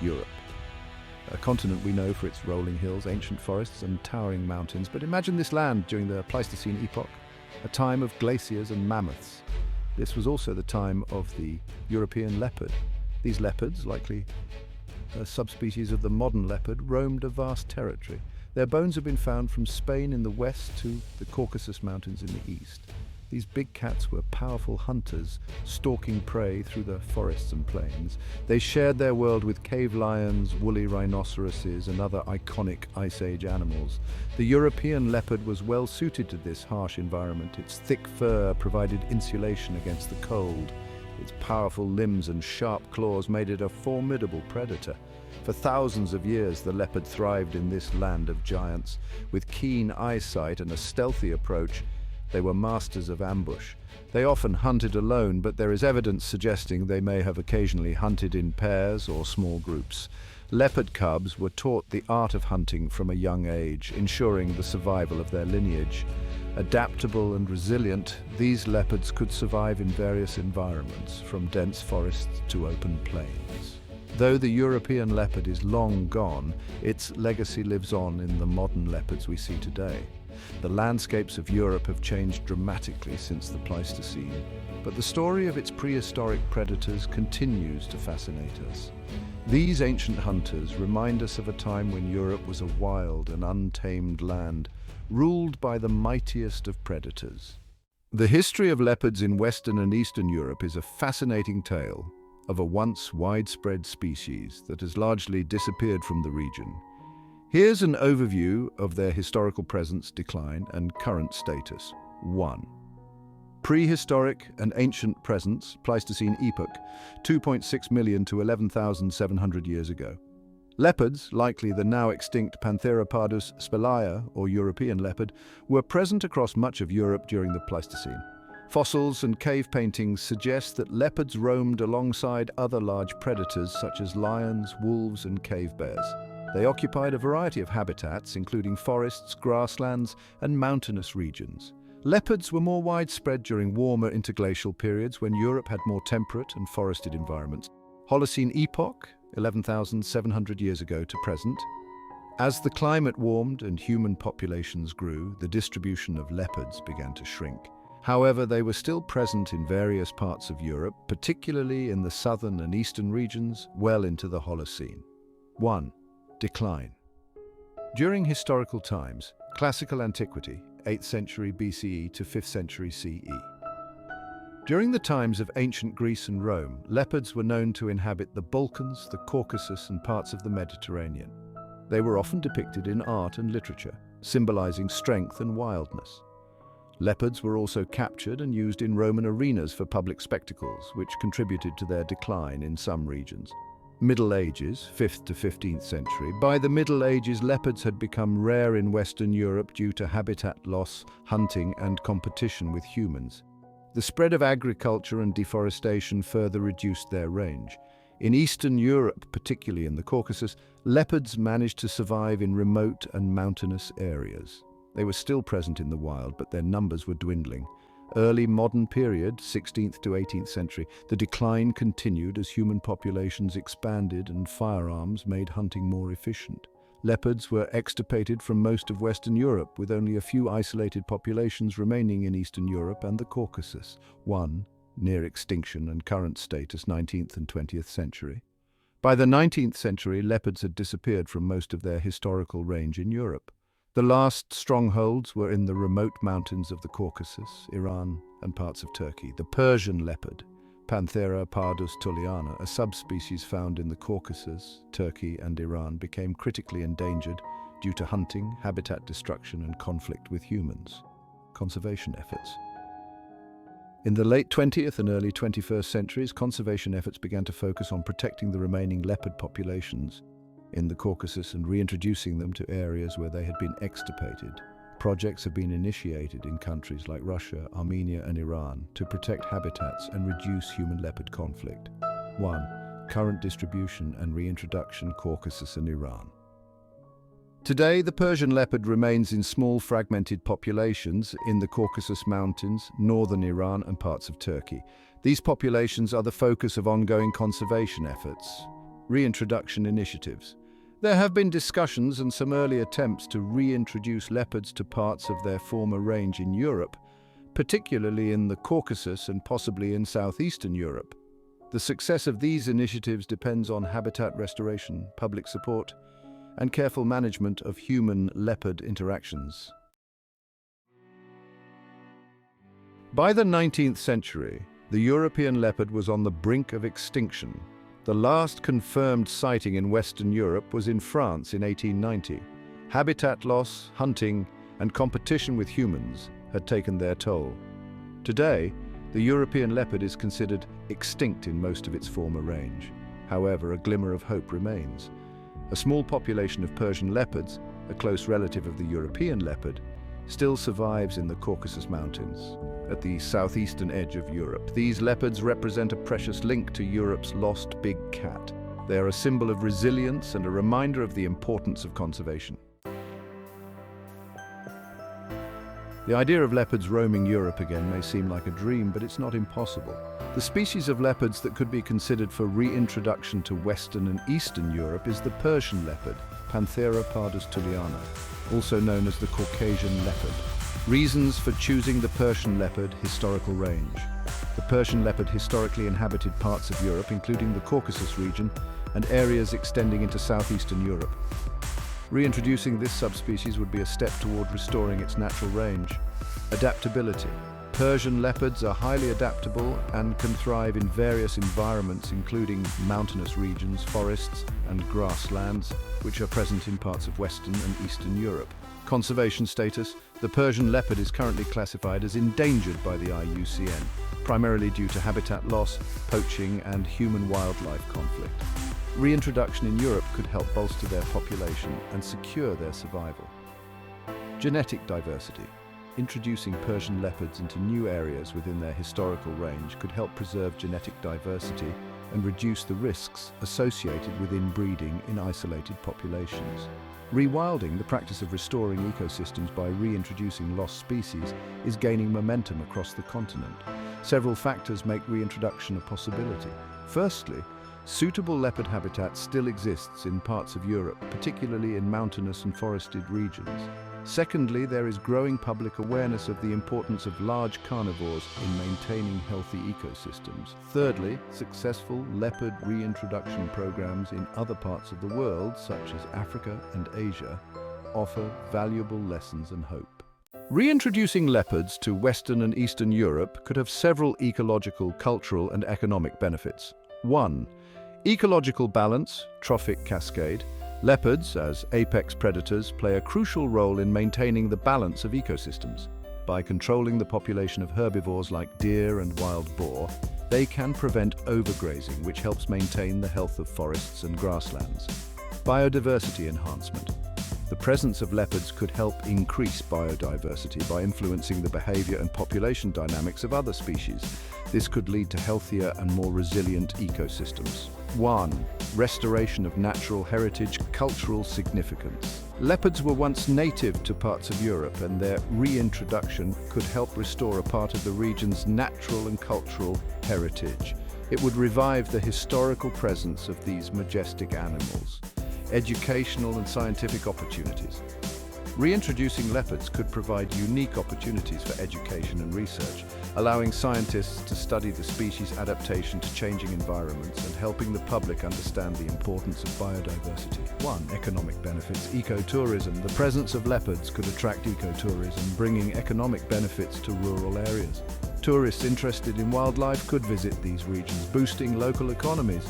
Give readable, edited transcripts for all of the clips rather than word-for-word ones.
Europe. A continent we know for its rolling hills, ancient forests and towering mountains, but imagine this land during the Pleistocene Epoch, a time of glaciers and mammoths. This was also the time of the European leopard. These leopards, likely a subspecies of the modern leopard, roamed a vast territory. Their bones have been found from Spain in the west to the Caucasus Mountains in the east. These big cats were powerful hunters, stalking prey through the forests and plains. They shared their world with cave lions, woolly rhinoceroses, and other iconic Ice Age animals. The European leopard was well suited to this harsh environment. Its thick fur provided insulation against the cold. Its powerful limbs and sharp claws made it a formidable predator. For thousands of years, the leopard thrived in this land of giants. With keen eyesight and a stealthy approach, they were masters of ambush. They often hunted alone, but there is evidence suggesting they may have occasionally hunted in pairs or small groups. Leopard cubs were taught the art of hunting from a young age, ensuring the survival of their lineage. Adaptable and resilient, these leopards could survive in various environments, from dense forests to open plains. Though the European leopard is long gone, its legacy lives on in the modern leopards we see today. The landscapes of Europe have changed dramatically since the Pleistocene, but the story of its prehistoric predators continues to fascinate us. These ancient hunters remind us of a time when Europe was a wild and untamed land, ruled by the mightiest of predators. The history of leopards in Western and Eastern Europe is a fascinating tale of a once widespread species that has largely disappeared from the region. Here's an overview of their historical presence, decline, and current status. 1. Prehistoric and ancient presence, Pleistocene Epoch, 2.6 million to 11,700 years ago. Leopards, likely the now extinct Pantheropardus spelaea, or European leopard, were present across much of Europe during the Pleistocene. Fossils and cave paintings suggest that leopards roamed alongside other large predators such as lions, wolves, and cave bears. They occupied a variety of habitats, including forests, grasslands, and mountainous regions. Leopards were more widespread during warmer interglacial periods when Europe had more temperate and forested environments. Holocene Epoch, 11,700 years ago to present. As the climate warmed and human populations grew, the distribution of leopards began to shrink. However, they were still present in various parts of Europe, particularly in the southern and eastern regions, well into the Holocene. 1. Decline. During historical times, classical antiquity, 8th century BCE to 5th century CE. During the times of ancient Greece and Rome, leopards were known to inhabit the Balkans, the Caucasus, and parts of the Mediterranean. They were often depicted in art and literature, symbolizing strength and wildness. Leopards were also captured and used in Roman arenas for public spectacles, which contributed to their decline in some regions. Middle Ages, 5th to 15th century. By the Middle Ages, leopards had become rare in Western Europe due to habitat loss, hunting, and competition with humans. The spread of agriculture and deforestation further reduced their range. In Eastern Europe, particularly in the Caucasus, leopards managed to survive in remote and mountainous areas. They were still present in the wild, but their numbers were dwindling. Early modern period, 16th to 18th century, the decline continued as human populations expanded and firearms made hunting more efficient. Leopards were extirpated from most of Western Europe, with only a few isolated populations remaining in Eastern Europe and the Caucasus. 1. Near extinction and current status, 19th and 20th century. By the 19th century, leopards had disappeared from most of their historical range in Europe. The last strongholds were in the remote mountains of the Caucasus, Iran, and parts of Turkey. The Persian leopard, Panthera pardus tulliana, a subspecies found in the Caucasus, Turkey, and Iran, became critically endangered due to hunting, habitat destruction, and conflict with humans. Conservation efforts. In the late 20th and early 21st centuries, conservation efforts began to focus on protecting the remaining leopard populations in the Caucasus and reintroducing them to areas where they had been extirpated. Projects have been initiated in countries like Russia, Armenia, and Iran to protect habitats and reduce human leopard conflict. 1. Current distribution and reintroduction, Caucasus and Iran. Today, the Persian leopard remains in small fragmented populations in the Caucasus Mountains, northern Iran, and parts of Turkey. These populations are the focus of ongoing conservation efforts. Reintroduction Initiatives. There have been discussions and some early attempts to reintroduce leopards to parts of their former range in Europe, particularly in the Caucasus and possibly in southeastern Europe. The success of these initiatives depends on habitat restoration, public support, and careful management of human-leopard interactions. By the 19th century, the European leopard was on the brink of extinction. The last confirmed sighting in Western Europe was in France in 1890. Habitat loss, hunting, and competition with humans had taken their toll. Today, the European leopard is considered extinct in most of its former range. However, a glimmer of hope remains. A small population of Persian leopards, a close relative of the European leopard, still survives in the Caucasus Mountains, at the southeastern edge of Europe. These leopards represent a precious link to Europe's lost big cat. They are a symbol of resilience and a reminder of the importance of conservation. The idea of leopards roaming Europe again may seem like a dream, but it's not impossible. The species of leopards that could be considered for reintroduction to Western and Eastern Europe is the Persian leopard, Panthera pardus tulliana, also known as the Caucasian leopard. Reasons for choosing the Persian leopard: historical range. The Persian leopard historically inhabited parts of Europe, including the Caucasus region and areas extending into southeastern Europe. Reintroducing this subspecies would be a step toward restoring its natural range. Adaptability. Persian leopards are highly adaptable and can thrive in various environments, including mountainous regions, forests, and grasslands, which are present in parts of Western and Eastern Europe. Conservation status. The Persian leopard is currently classified as endangered by the IUCN, primarily due to habitat loss, poaching, and human-wildlife conflict. Reintroduction in Europe could help bolster their population and secure their survival. Genetic diversity. Introducing Persian leopards into new areas within their historical range could help preserve genetic diversity and reduce the risks associated with inbreeding in isolated populations. Rewilding, the practice of restoring ecosystems by reintroducing lost species, is gaining momentum across the continent. Several factors make reintroduction a possibility. Firstly, suitable leopard habitat still exists in parts of Europe, particularly in mountainous and forested regions. Secondly, there is growing public awareness of the importance of large carnivores in maintaining healthy ecosystems. Thirdly, successful leopard reintroduction programs in other parts of the world, such as Africa and Asia, offer valuable lessons and hope. Reintroducing leopards to Western and Eastern Europe could have several ecological, cultural, and economic benefits. 1. Ecological balance, trophic cascade. Leopards, as apex predators, play a crucial role in maintaining the balance of ecosystems. By controlling the population of herbivores like deer and wild boar, they can prevent overgrazing, which helps maintain the health of forests and grasslands. Biodiversity enhancement. The presence of leopards could help increase biodiversity by influencing the behavior and population dynamics of other species. This could lead to healthier and more resilient ecosystems. 1. Restoration of natural heritage, cultural significance. Leopards were once native to parts of Europe, and their reintroduction could help restore a part of the region's natural and cultural heritage. It would revive the historical presence of these majestic animals. Educational and scientific opportunities. Reintroducing leopards could provide unique opportunities for education and research, allowing scientists to study the species' adaptation to changing environments and helping the public understand the importance of biodiversity. 1. Economic benefits. Ecotourism. The presence of leopards could attract ecotourism, bringing economic benefits to rural areas. Tourists interested in wildlife could visit these regions, boosting local economies.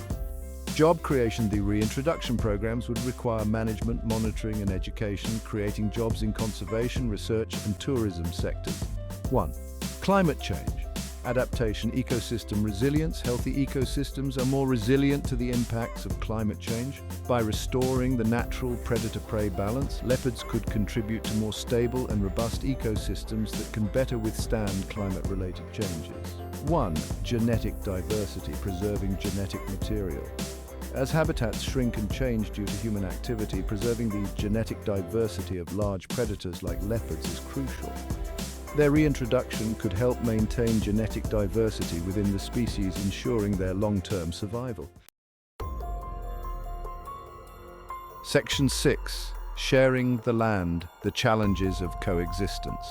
Job creation. The reintroduction programs would require management, monitoring, and education, creating jobs in conservation, research, and tourism sectors. 1. Climate change. Adaptation. Ecosystem resilience. Healthy ecosystems are more resilient to the impacts of climate change. By restoring the natural predator-prey balance, leopards could contribute to more stable and robust ecosystems that can better withstand climate-related changes. 1. Genetic diversity. Preserving genetic material. As habitats shrink and change due to human activity, preserving the genetic diversity of large predators like leopards is crucial. Their reintroduction could help maintain genetic diversity within the species, ensuring their long-term survival. Section 6. Sharing the land, the challenges of coexistence.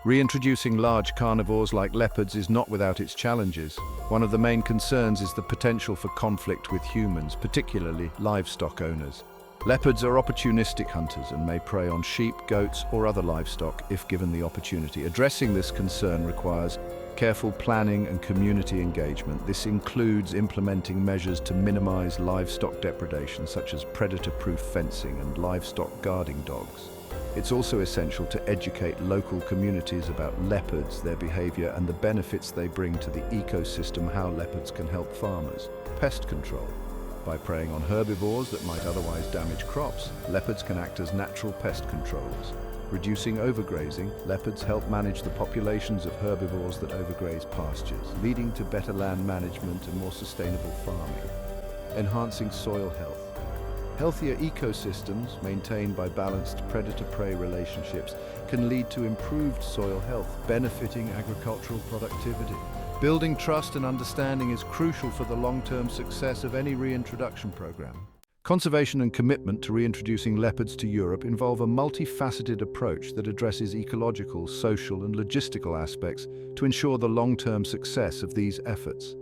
Reintroducing large carnivores like leopards is not without its challenges. One of the main concerns is the potential for conflict with humans, particularly livestock owners. Leopards are opportunistic hunters and may prey on sheep, goats, or other livestock if given the opportunity. Addressing this concern requires careful planning and community engagement. This includes implementing measures to minimize livestock depredation, such as predator-proof fencing and livestock guarding dogs. It's also essential to educate local communities about leopards, their behavior, and the benefits they bring to the ecosystem. How leopards can help farmers. Pest control. By preying on herbivores that might otherwise damage crops, leopards can act as natural pest controllers. Reducing overgrazing, leopards help manage the populations of herbivores that overgraze pastures, leading to better land management and more sustainable farming. Enhancing soil health. Healthier ecosystems, maintained by balanced predator-prey relationships, can lead to improved soil health, benefiting agricultural productivity. Building trust and understanding is crucial for the long-term success of any reintroduction program. Conservation and commitment to reintroducing leopards to Europe involve a multifaceted approach that addresses ecological, social, and logistical aspects to ensure the long-term success of these efforts.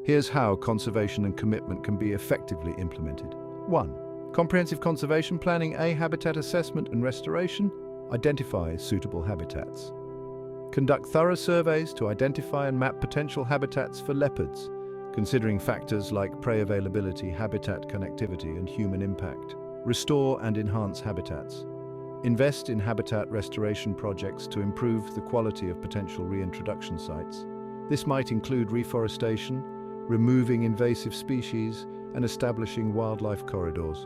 Here's how conservation and commitment can be effectively implemented. 1. Comprehensive conservation planning. Habitat assessment and restoration. Identify suitable habitats. Conduct thorough surveys to identify and map potential habitats for leopards, considering factors like prey availability, habitat connectivity, and human impact. Restore and enhance habitats. Invest in habitat restoration projects to improve the quality of potential reintroduction sites. This might include reforestation, removing invasive species, and establishing wildlife corridors.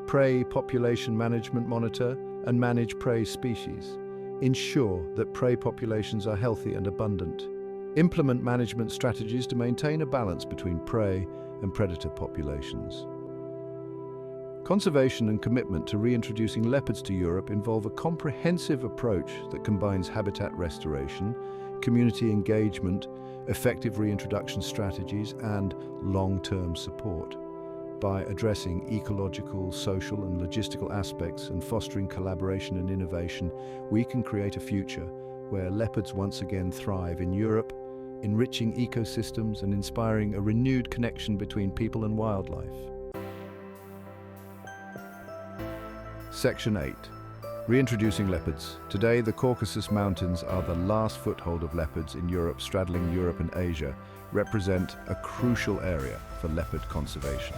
Prey population management. Monitor and manage prey species. Ensure that prey populations are healthy and abundant. Implement management strategies to maintain a balance between prey and predator populations. Conservation and commitment to reintroducing leopards to Europe involve a comprehensive approach that combines habitat restoration, community engagement, effective reintroduction strategies, and long-term support. By addressing ecological, social, and logistical aspects and fostering collaboration and innovation, we can create a future where leopards once again thrive in Europe, enriching ecosystems and inspiring a renewed connection between people and wildlife. Section 8. Reintroducing leopards. Today, the Caucasus Mountains are the last foothold of leopards in Europe. Straddling Europe and Asia represent a crucial area for leopard conservation.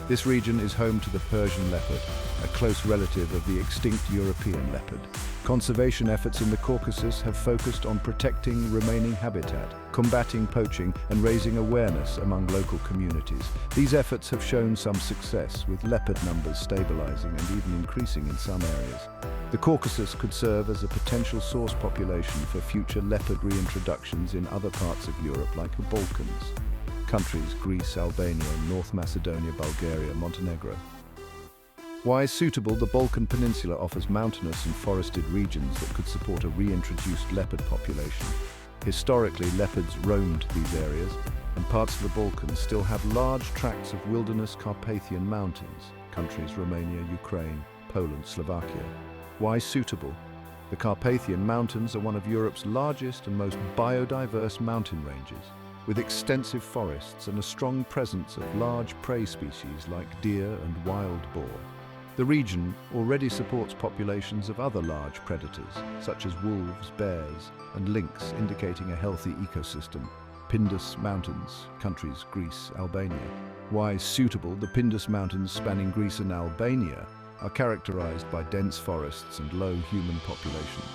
This region is home to the Persian leopard, a close relative of the extinct European leopard. Conservation efforts in the Caucasus have focused on protecting remaining habitat, combating poaching, and raising awareness among local communities. These efforts have shown some success, with leopard numbers stabilizing and even increasing in some areas. The Caucasus could serve as a potential source population for future leopard reintroductions in other parts of Europe, like the Balkans. Countries Greece, Albania, North Macedonia, Bulgaria, Montenegro. Why suitable? The Balkan Peninsula offers mountainous and forested regions that could support a reintroduced leopard population. Historically, leopards roamed these areas, and parts of the Balkans still have large tracts of wilderness Carpathian mountains. Countries Romania, Ukraine, Poland, Slovakia. Why suitable? The Carpathian Mountains are one of Europe's largest and most biodiverse mountain ranges, with extensive forests and a strong presence of large prey species like deer and wild boar. The region already supports populations of other large predators, such as wolves, bears, and lynx, indicating a healthy ecosystem. Pindus Mountains, countries Greece, Albania. Why suitable? The Pindus Mountains, spanning Greece and Albania, are characterized by dense forests and low human populations.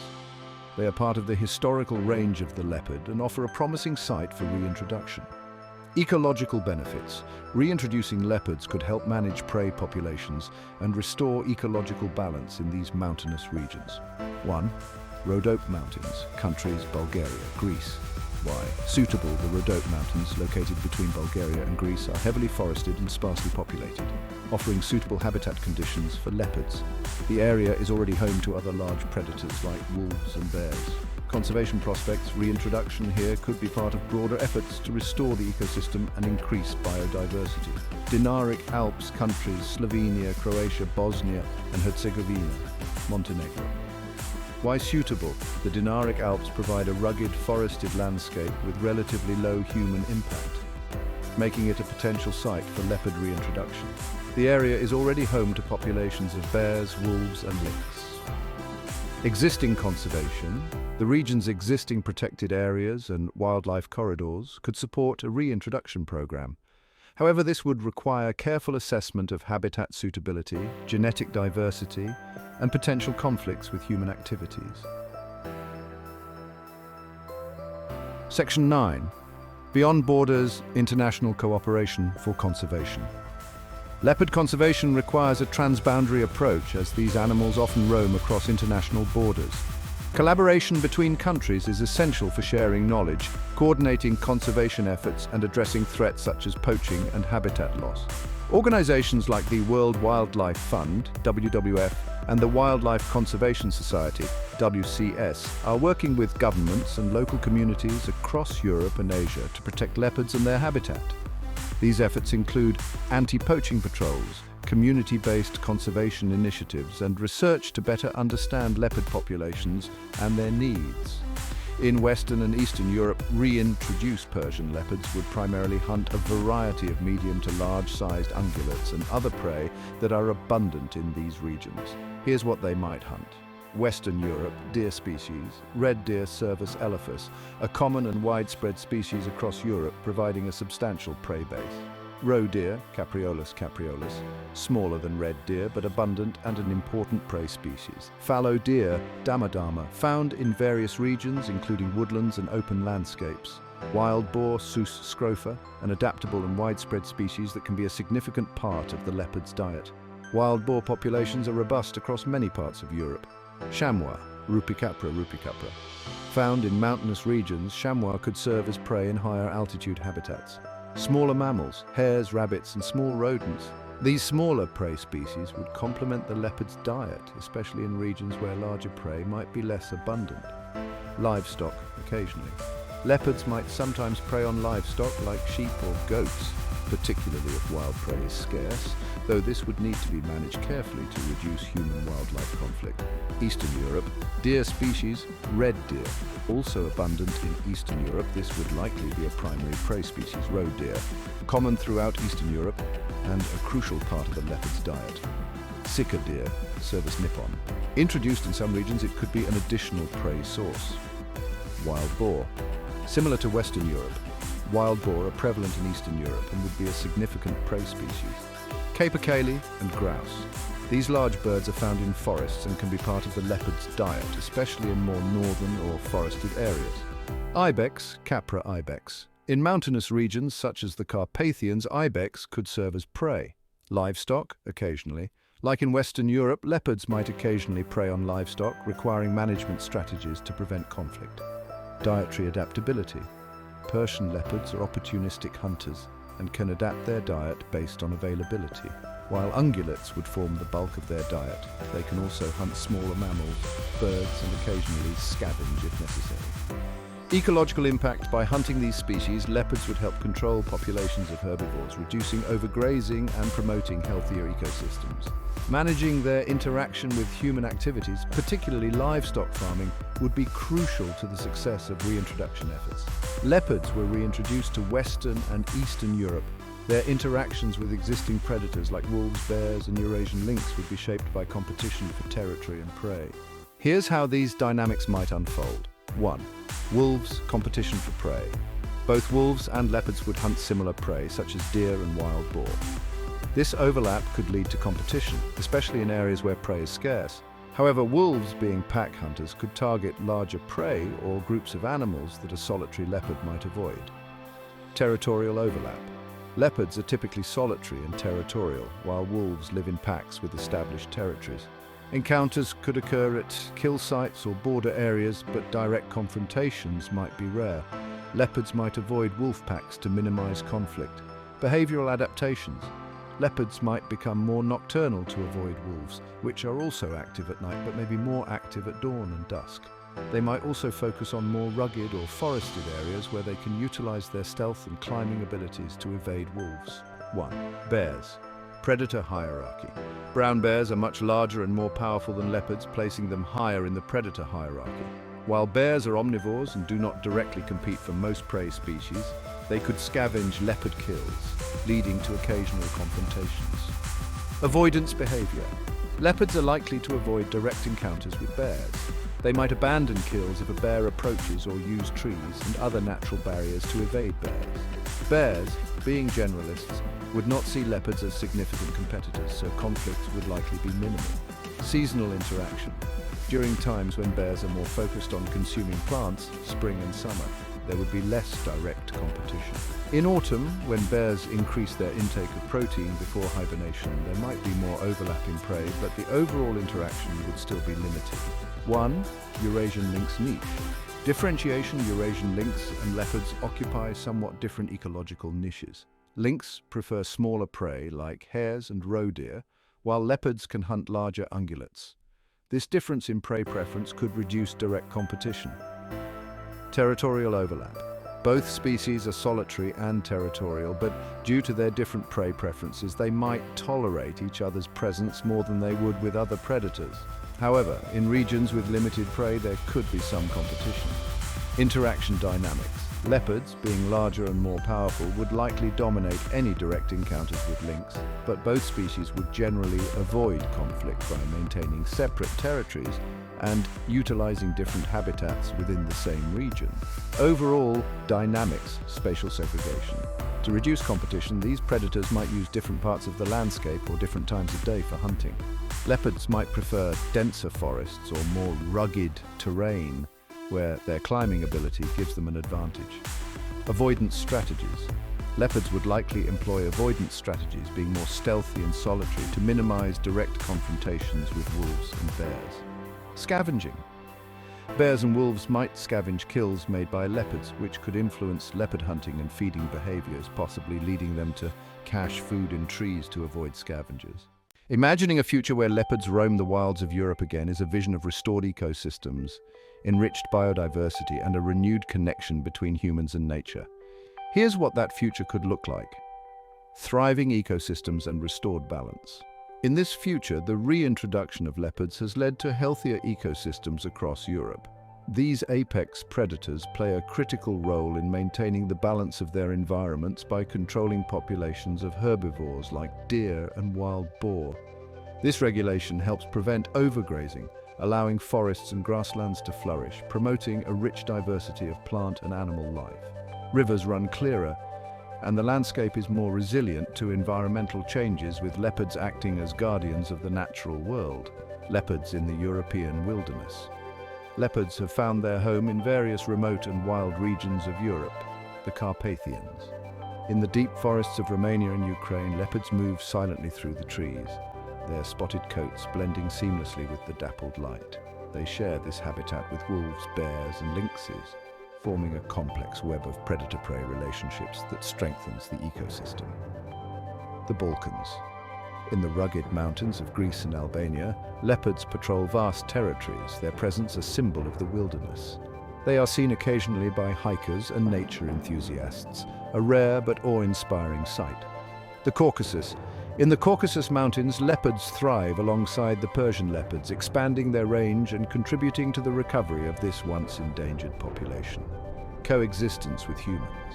They are part of the historical range of the leopard and offer a promising site for reintroduction. Ecological benefits. Reintroducing leopards could help manage prey populations and restore ecological balance in these mountainous regions. 1. Rhodope Mountains, countries Bulgaria, Greece. Why suitable? The Rhodope Mountains, located between Bulgaria and Greece, are heavily forested and sparsely populated, offering suitable habitat conditions for leopards. The area is already home to other large predators like wolves and bears. conservation prospects, reintroduction here could be part of broader efforts to restore the ecosystem and increase biodiversity. Dinaric Alps countries, Slovenia, Croatia, Bosnia and Herzegovina, Montenegro. Why suitable? The Dinaric Alps provide a rugged, forested landscape with relatively low human impact, making it a potential site for leopard reintroduction. The area is already home to populations of bears, wolves and lynx. Existing conservation, the region's existing protected areas and wildlife corridors could support a reintroduction program. However, this would require careful assessment of habitat suitability, genetic diversity, and potential conflicts with human activities. Section 9. Beyond Borders, International Cooperation for Conservation. Leopard conservation requires a transboundary approach as these animals often roam across international borders. Collaboration between countries is essential for sharing knowledge, coordinating conservation efforts and addressing threats such as poaching and habitat loss. Organizations like the World Wildlife Fund, WWF, and the Wildlife Conservation Society, WCS, are working with governments and local communities across Europe and Asia to protect leopards and their habitat. These efforts include anti-poaching patrols, community-based conservation initiatives, and research to better understand leopard populations and their needs. In Western and Eastern Europe, reintroduced Persian leopards would primarily hunt a variety of medium to large-sized ungulates and other prey that are abundant in these regions. Here's what they might hunt. Western Europe, deer species, red deer Cervus elephas, a common and widespread species across Europe providing a substantial prey base. Roe deer, Capreolus capreolus, smaller than red deer but abundant and an important prey species. Fallow deer, Damadama, found in various regions including woodlands and open landscapes. Wild boar, Sus scrofa, an adaptable and widespread species that can be a significant part of the leopard's diet. Wild boar populations are robust across many parts of Europe. Chamois, Rupicapra rupicapra. Found in mountainous regions, chamois could serve as prey in higher altitude habitats. Smaller mammals, hares, rabbits and small rodents. These smaller prey species would complement the leopard's diet, especially in regions where larger prey might be less abundant. Livestock, occasionally. Leopards might sometimes prey on livestock like sheep or goats, particularly if wild prey is scarce, though this would need to be managed carefully to reduce human-wildlife conflict. Eastern Europe, deer species, red deer. Also abundant in Eastern Europe, this would likely be a primary prey species, roe deer, common throughout Eastern Europe and a crucial part of the leopard's diet. Sika deer, Cervus nippon. Introduced in some regions, it could be an additional prey source. Wild boar. Similar to Western Europe, wild boar are prevalent in Eastern Europe and would be a significant prey species. Capercaillie and grouse. These large birds are found in forests and can be part of the leopard's diet, especially in more northern or forested areas. Ibex, Capra ibex. In mountainous regions such as the Carpathians, ibex could serve as prey. Livestock, occasionally. Like in Western Europe, leopards might occasionally prey on livestock, requiring management strategies to prevent conflict. Dietary adaptability. Persian leopards are opportunistic hunters and can adapt their diet based on availability. While ungulates would form the bulk of their diet, they can also hunt smaller mammals, birds, and occasionally scavenge if necessary. Ecological impact. By hunting these species, leopards would help control populations of herbivores, reducing overgrazing and promoting healthier ecosystems. Managing their interaction with human activities, particularly livestock farming, would be crucial to the success of reintroduction efforts. Leopards were reintroduced to Western and Eastern Europe. Their interactions with existing predators like wolves, bears, and Eurasian lynx would be shaped by competition for territory and prey. Here's how these dynamics might unfold. 1. Wolves, competition for prey. Both wolves and leopards would hunt similar prey, such as deer and wild boar. This overlap could lead to competition, especially in areas where prey is scarce. However, wolves, being pack hunters, could target larger prey or groups of animals that a solitary leopard might avoid. Territorial overlap. Leopards are typically solitary and territorial, while wolves live in packs with established territories. Encounters could occur at kill sites or border areas, but direct confrontations might be rare. Leopards might avoid wolf packs to minimize conflict. Behavioral adaptations. Leopards might become more nocturnal to avoid wolves, which are also active at night but may be more active at dawn and dusk. They might also focus on more rugged or forested areas where they can utilize their stealth and climbing abilities to evade wolves. 1. Bears. Predator hierarchy. Brown bears are much larger and more powerful than leopards, placing them higher in the predator hierarchy. While bears are omnivores and do not directly compete for most prey species, they could scavenge leopard kills, leading to occasional confrontations. Avoidance behavior. Leopards are likely to avoid direct encounters with bears. They might abandon kills if a bear approaches or use trees and other natural barriers to evade bears. Bears, being generalists, would not see leopards as significant competitors, so conflicts would likely be minimal. Seasonal interaction. During times when bears are more focused on consuming plants, spring and summer, there would be less direct competition. In autumn, when bears increase their intake of protein before hibernation, there might be more overlapping prey, but the overall interaction would still be limited. 1. Eurasian lynx niche. Differentiation. Eurasian lynx and leopards occupy somewhat different ecological niches. Lynx prefer smaller prey like hares and roe deer, while leopards can hunt larger ungulates. This difference in prey preference could reduce direct competition. Territorial overlap. Both species are solitary and territorial, but due to their different prey preferences, they might tolerate each other's presence more than they would with other predators. However, in regions with limited prey, there could be some competition. Interaction dynamics. Leopards, being larger and more powerful, would likely dominate any direct encounters with lynx, but both species would generally avoid conflict by maintaining separate territories and utilizing different habitats within the same region. Overall, dynamics, spatial segregation. To reduce competition, these predators might use different parts of the landscape or different times of day for hunting. Leopards might prefer denser forests or more rugged terrain, where their climbing ability gives them an advantage. Avoidance strategies. Leopards would likely employ avoidance strategies, being more stealthy and solitary to minimize direct confrontations with wolves and bears. Scavenging. Bears and wolves might scavenge kills made by leopards, which could influence leopard hunting and feeding behaviors, possibly leading them to cache food in trees to avoid scavengers. Imagining a future where leopards roam the wilds of Europe again is a vision of restored ecosystems, enriched biodiversity, and a renewed connection between humans and nature. Here's what that future could look like. Thriving ecosystems and restored balance. In this future, the reintroduction of leopards has led to healthier ecosystems across Europe. These apex predators play a critical role in maintaining the balance of their environments by controlling populations of herbivores like deer and wild boar. This regulation helps prevent overgrazing, allowing forests and grasslands to flourish, promoting a rich diversity of plant and animal life. Rivers run clearer, and the landscape is more resilient to environmental changes, with leopards acting as guardians of the natural world. Leopards in the European wilderness. Leopards have found their home in various remote and wild regions of Europe, the Carpathians. In the deep forests of Romania and Ukraine, leopards move silently through the trees, their spotted coats blending seamlessly with the dappled light. They share this habitat with wolves, bears, and lynxes, forming a complex web of predator-prey relationships that strengthens the ecosystem. The Balkans. In the rugged mountains of Greece and Albania, leopards patrol vast territories, their presence a symbol of the wilderness. They are seen occasionally by hikers and nature enthusiasts, a rare but awe-inspiring sight. The Caucasus. In the Caucasus Mountains, leopards thrive alongside the Persian leopards, expanding their range and contributing to the recovery of this once endangered population. Coexistence with humans.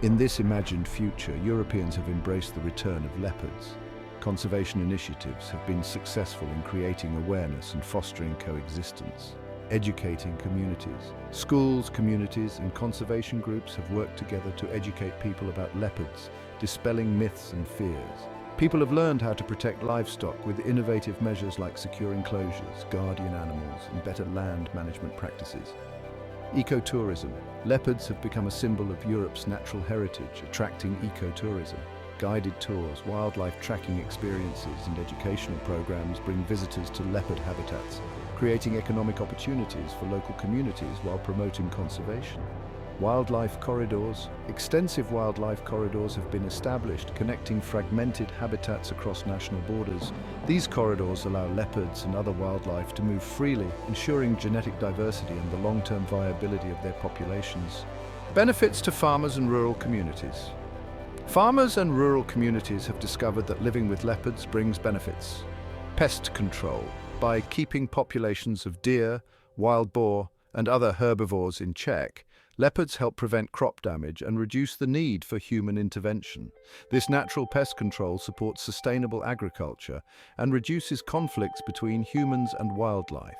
In this imagined future, Europeans have embraced the return of leopards. Conservation initiatives have been successful in creating awareness and fostering coexistence. Educating communities. Schools, communities, and conservation groups have worked together to educate people about leopards, dispelling myths and fears. People have learned how to protect livestock with innovative measures like secure enclosures, guardian animals, and better land management practices. Ecotourism. Leopards have become a symbol of Europe's natural heritage, attracting ecotourism. Guided tours, wildlife tracking experiences, and educational programs bring visitors to leopard habitats, creating economic opportunities for local communities while promoting conservation. Wildlife corridors. Extensive wildlife corridors have been established, connecting fragmented habitats across national borders. These corridors allow leopards and other wildlife to move freely, ensuring genetic diversity and the long-term viability of their populations. Benefits to farmers and rural communities. Farmers and rural communities have discovered that living with leopards brings benefits. Pest control. By keeping populations of deer, wild boar, and other herbivores in check, leopards help prevent crop damage and reduce the need for human intervention. This natural pest control supports sustainable agriculture and reduces conflicts between humans and wildlife.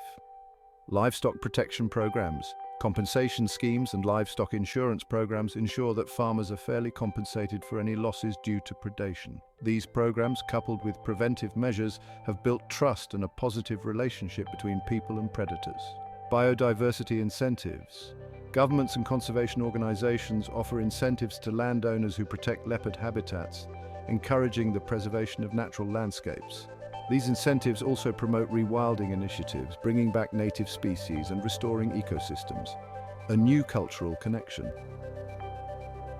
Livestock protection programs. Compensation schemes and livestock insurance programs ensure that farmers are fairly compensated for any losses due to predation. These programs, coupled with preventive measures, have built trust and a positive relationship between people and predators. Biodiversity incentives. Governments and conservation organizations offer incentives to landowners who protect leopard habitats, encouraging the preservation of natural landscapes. These incentives also promote rewilding initiatives, bringing back native species and restoring ecosystems. A new cultural connection.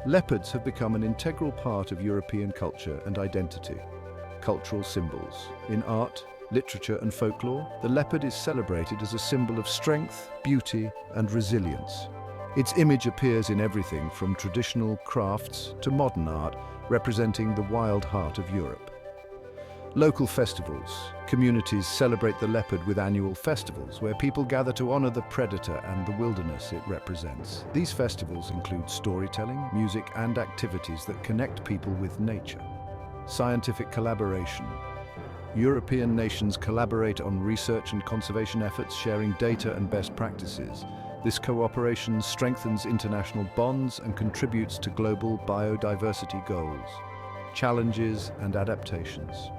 Leopards have become an integral part of European culture and identity. Cultural symbols. In art, literature and folklore, the leopard is celebrated as a symbol of strength, beauty and resilience. Its image appears in everything from traditional crafts to modern art, representing the wild heart of Europe. Local festivals. Communities celebrate the leopard with annual festivals where people gather to honor the predator and the wilderness it represents. These festivals include storytelling, music, and activities that connect people with nature. Scientific collaboration. European nations collaborate on research and conservation efforts, sharing data and best practices. This cooperation strengthens international bonds and contributes to global biodiversity goals. Challenges and adaptations.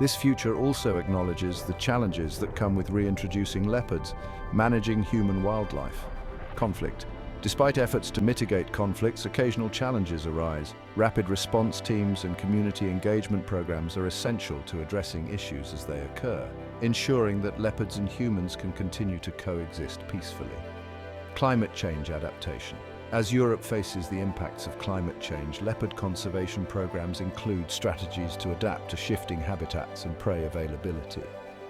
This future also acknowledges the challenges that come with reintroducing leopards, managing human-wildlife. Conflict. Despite efforts to mitigate conflicts, occasional challenges arise. Rapid response teams and community engagement programs are essential to addressing issues as they occur, ensuring that leopards and humans can continue to coexist peacefully. Climate change adaptation. As Europe faces the impacts of climate change, leopard conservation programs include strategies to adapt to shifting habitats and prey availability.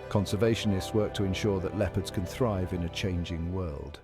Conservationists work to ensure that leopards can thrive in a changing world.